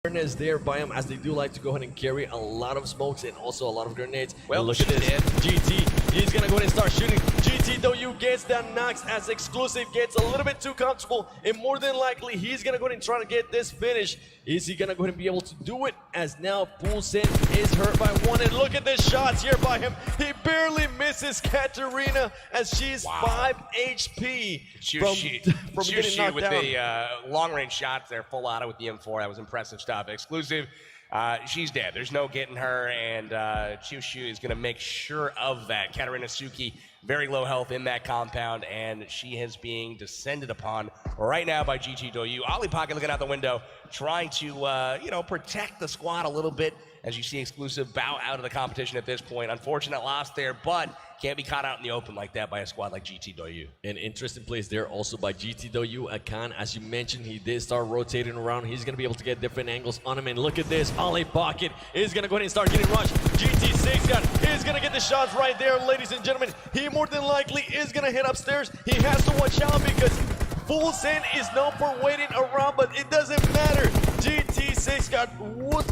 awareness there by him, as they do like to go ahead and carry a lot of smokes and also a lot of grenades. Well, look at this. GT, he's gonna go ahead and start shooting. GT.DOUYU gets that knocks as Exclusive gets a little bit too comfortable, and more than likely he's gonna go ahead and try to get this finish. Is he gonna go ahead and be able to do it, as now Full Send is hurt by one? And look at the shots here by him. He barely misses Katarina, as she's 5 HP from getting knocked with down. the long-range shots there, full auto with the M4. That was impressive stuff. Exclusive, she's dead. There's no getting her, and Chushu is going to make sure of that. Katarina Suki, very low health in that compound, and she is being descended upon right now by GT.DOUYU. Ollie Pocket looking out the window, trying to, protect the squad a little bit, as you see Exclusive bow out of the competition at this point. Unfortunate loss there, but can't be caught out in the open like that by a squad like GT.DOUYU. An interesting place there also by GT.DOUYU. Akan, as you mentioned, he did start rotating around. He's going to be able to get different angles on him. And look at this. Ollie Pocket is going to go ahead and start getting rushed. GT6 is going to get the shots right there, ladies and gentlemen. He more than likely is going to head upstairs. He has to watch out, because Full Send is known for waiting around, but it doesn't matter. GT6 got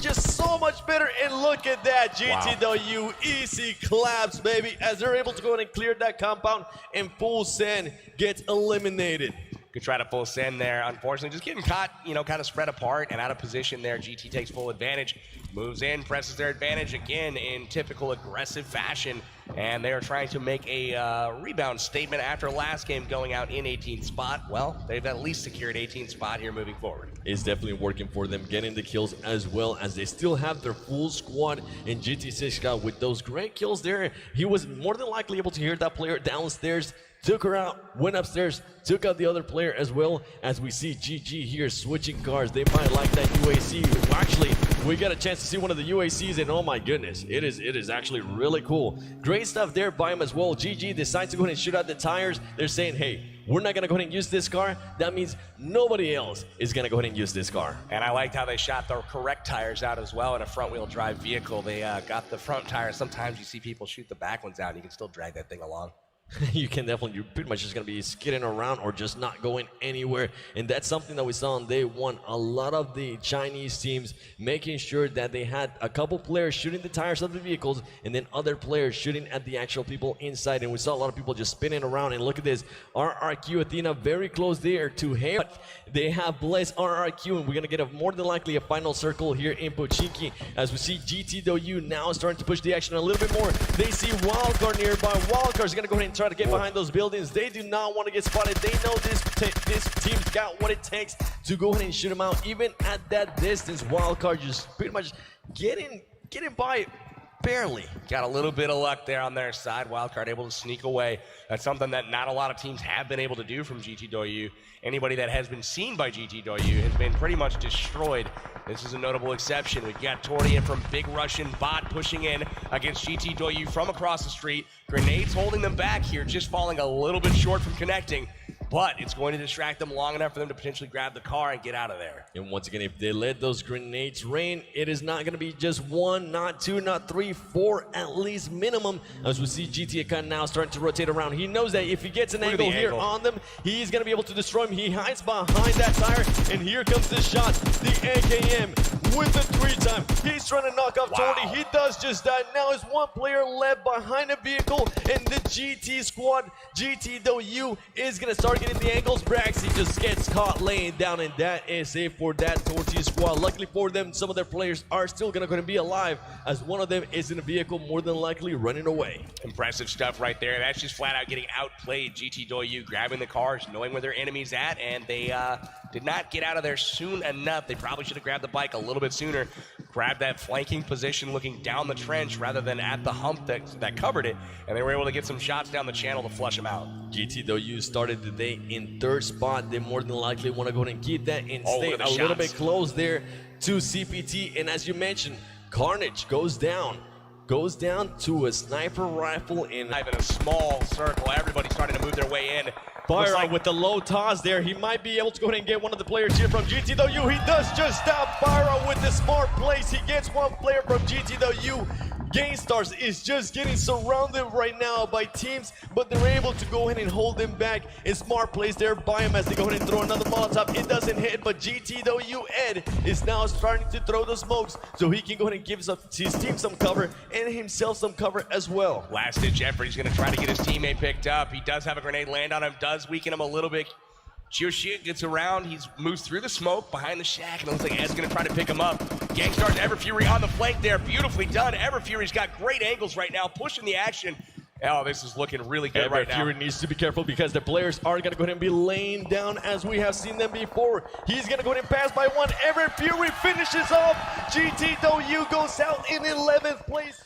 just so much better, and look at that. GT.DOUYU easy claps, baby, as they're able to go in and clear that compound, and Full Send gets eliminated. Good try to Full Send there. Unfortunately, just getting caught, kind of spread apart and out of position there. GT takes full advantage, moves in, presses their advantage again in typical aggressive fashion. And they are trying to make a rebound statement after last game going out in 18th spot. Well, they've at least secured 18th spot here moving forward. It's definitely working for them, getting the kills as well, as they still have their full squad. And GT6 got with those great kills there. He was more than likely able to hear that player downstairs, took her out, went upstairs, took out the other player as well, as we see GG here switching cars. They might like that UAC. Actually, we got a chance to see one of the UACs, and oh my goodness, it is actually really cool. Great stuff there by him as well. GG decides to go ahead and shoot out the tires. They're saying, hey, we're not going to go ahead and use this car. That means nobody else is going to go ahead and use this car. And I liked how they shot the correct tires out as well in a front-wheel drive vehicle. They got the front tires. Sometimes you see people shoot the back ones out, and you can still drag that thing along. You can definitely, you're pretty much just going to be skidding around or just not going anywhere. And that's something that we saw on day one. A lot of the Chinese teams making sure that they had a couple players shooting the tires of the vehicles, and then other players shooting at the actual people inside. And we saw a lot of people just spinning around. And look at this, RRQ Athena very close there to him. They have Bless RRQ, and we're going to get a more than likely a final circle here in Pochinki, as we see GT.DOUYU now starting to push the action a little bit more. They see Wildcard nearby. Wildcard's going to go ahead and try to get behind those buildings. They do not want to get spotted. They know this team's got what it takes to go ahead and shoot them out. Even at that distance, Wildcard just pretty much getting by barely. Got a little bit of luck there on their side. Wildcard able to sneak away. That's something that not a lot of teams have been able to do from GT.DOUYU. Anybody that has been seen by GT.DOUYU has been pretty much destroyed. This is a notable exception. We've got Tordia from Big Russian Bot pushing in against GT.DOUYU from across the street. Grenades holding them back here, just falling a little bit short from connecting. But it's going to distract them long enough for them to potentially grab the car and get out of there. And once again, if they let those grenades rain, it is not going to be just one, not two, not three, four at least minimum. As we see GT Akan now starting to rotate around. He knows that if he gets an angle here on them, he's going to be able to destroy him. He hides behind that tire, and here comes the shots. The AKM with the 3-time. He's trying to knock off Tordy. He does just that. Now is one player left behind a vehicle, and the GT squad, GT.DOUYU, is going to start getting the angles. Braxy just gets caught laying down, and that is it for that Torty squad. Luckily for them, some of their players are still going to be alive, as one of them is in a vehicle, more than likely running away. Impressive stuff right there. That's just flat out getting outplayed. GT.DOUYU grabbing the cars, knowing where their enemy's at, and they did not get out of there soon enough. They probably should have grabbed the bike a little bit sooner. Grabbed that flanking position looking down the trench rather than at the hump that covered it, and they were able to get some shots down the channel to flush them out. GT.DOUYU started the day in 3rd spot. They more than likely want to go ahead and keep that and stay a little bit close there to CPT. And as you mentioned, Carnage goes down to a sniper rifle in a small circle. Everybody's starting to move their way in. Pyro with the low toss there. He might be able to go ahead and get one of the players here from GT.DOUYU. He does just that. Pyro with the smart place. He gets one player from GT.DOUYU. Stars is just getting surrounded right now by teams, but they're able to go ahead and hold them back. And smart plays there by him as they go ahead and throw another Molotov. It doesn't hit, but GT.DOUYU Ed is now starting to throw the smokes so he can go ahead and give his team some cover and himself some cover as well. Last ditch effort, he's going to try to get his teammate picked up. He does have a grenade land on him, does weaken him a little bit. Chiyoshi gets around, he moves through the smoke behind the shack, and it looks like Ed's gonna try to pick him up. Gangstar's Everfury on the flank there, beautifully done. Everfury's got great angles right now, pushing the action. Oh, this is looking really good right now. Everfury needs to be careful because the players are gonna go ahead and be laying down as we have seen them before. He's gonna go ahead and pass by one. Everfury finishes off. GT.DOUYU goes out in 11th place.